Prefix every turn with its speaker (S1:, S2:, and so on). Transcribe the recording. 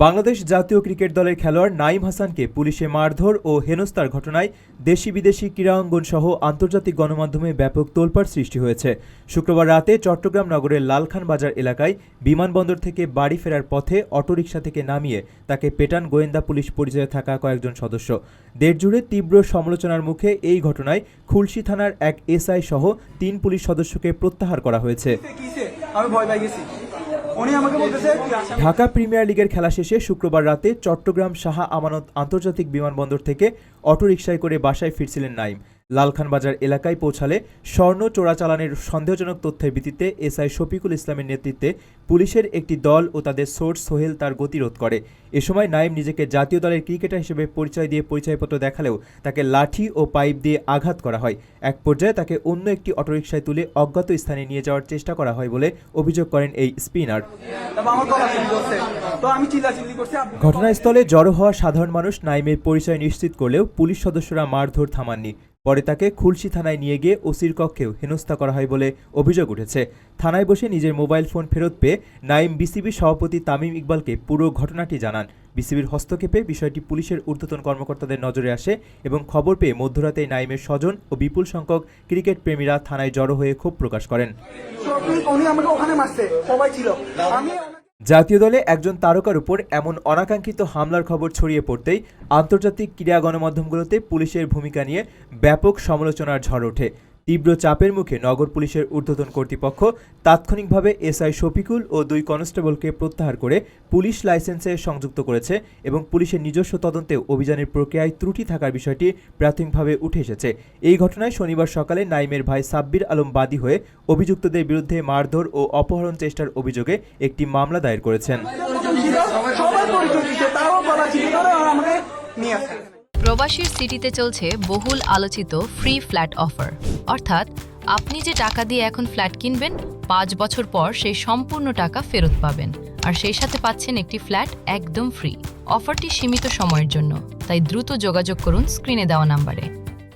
S1: বাংলাদেশ জাতীয় ক্রিকেট দলের খেলোয়াড় নাঈম হাসানকে পুলিশে মারধর ও হেনস্থার ঘটনায় দেশি বিদেশি ক্রীড়াঙ্গন সহ আন্তর্জাতিক গণমাধ্যমে ব্যাপক তোলপাড় সৃষ্টি হয়েছে। শুক্রবার রাতে চট্টগ্রাম নগরের লালখান বাজার এলাকায় বিমানবন্দর থেকে বাড়ি ফেরার পথে অটোরিকশা থেকে নামিয়ে তাকে পেটান গোয়েন্দা পুলিশ পরিচয়ে থাকা কয়েকজন সদস্য। দেশজুড়ে তীব্র সমালোচনার মুখে এই ঘটনায় খুলশী থানার এক এসআই সহ ৩ পুলিশ সদস্যকে প্রত্যাহার করা হয়েছে। ঢাকা প্রিমিয়ার লিগের খেলা শেষে শুক্রবার রাতে চট্টগ্রাম শাহ আমানত আন্তর্জাতিক বিমানবন্দর থেকে অটোরিকশায় করে বাসায় ফিরছিলেন নাঈম। লালখান বাজার এলাকায় পৌঁছালে স্বর্ণ চোরাচালানের সন্দেহজনক তথ্যের ভিত্তিতে এসআই শফিকুল ইসলামের নেতৃত্বে পুলিশের একটি দল ও তাদের সোর্স সোহেল তার গতিরোধ করে। এ সময় নাঈম নিজেকে জাতীয় দলের ক্রিকেটার হিসেবে পরিচয় দিয়ে পরিচয়পত্র দেখালেও তাকে লাঠি ও পাইপ দিয়ে আঘাত করা হয়। এক পর্যায়ে তাকে অন্য একটি অটোরিকশায় তুলে অজ্ঞাত স্থানে নিয়ে যাওয়ার চেষ্টা করা হয় বলে অভিযোগ করেন এই স্পিনার। ঘটনাস্থলে জড়ো হওয়া সাধারণ মানুষ নাঈমের পরিচয় নিশ্চিত করলেও পুলিশ সদস্যরা মারধর থামাননি। পরে তাকে খুলশী থানায় নিয়ে গিয়ে ওসির কক্ষেও হেনস্থা করা হয় বলে অভিযোগ উঠেছে। থানায় বসে নিজের মোবাইল ফোন ফেরত পেয়ে নাঈম বিসিবির সভাপতি তামিম ইকবালকে পুরো ঘটনাটি জানান। বিসিবির হস্তক্ষেপে বিষয়টি পুলিশের ঊর্ধ্বতন কর্মকর্তাদের নজরে আসে এবং খবর পেয়ে মধ্যরাতে নাঈমের স্বজন ও বিপুল সংখ্যক ক্রিকেট প্রেমীরা থানায় জড়ো হয়ে ক্ষোভ প্রকাশ করেন। জাতীয় দলে একজন তারকার উপর এমন অনাকাঙ্ক্ষিত হামলার খবর ছড়িয়ে পড়তেই আন্তর্জাতিক ক্রীড়া গণমাধ্যমগুলোতে পুলিশের ভূমিকা নিয়ে ব্যাপক সমালোচনার ঝড় ওঠে। তীব্র চাপের মুখে নগর পুলিশের ঊর্ধ্বতন কর্তৃপক্ষ তাৎক্ষণিকভাবে এসআই শফিকুল ও 2 কনস্টেবলকে প্রত্যাহার করে পুলিশ লাইসেন্সে সংযুক্ত করেছে এবং পুলিশের নিজস্ব তদন্তে অভিযানের প্রক্রিয়ায় ত্রুটি থাকার বিষয়টি প্রাথমিকভাবে উঠে এসেছে। এই ঘটনায় শনিবার সকালে নাঈমের ভাই সাব্বির আলম বাদী হয়ে অভিযুক্তদের বিরুদ্ধে মারধর ও অপহরণ চেষ্টার অভিযোগে একটি মামলা দায়ের করেছেন।
S2: প্রবাসীর সিটিতে চলছে বহুল আলোচিত ফ্রি ফ্ল্যাট অফার, অর্থাৎ আপনি যে টাকা দিয়ে এখন ফ্ল্যাট কিনবেন 5 বছর পর সেই সম্পূর্ণ টাকা ফেরত পাবেন, আর সেই সাথে পাচ্ছেন একটি ফ্ল্যাট একদম ফ্রি। অফারটি সীমিত সময়ের জন্য, তাই দ্রুত যোগাযোগ করুন স্ক্রিনে দেওয়া নাম্বারে।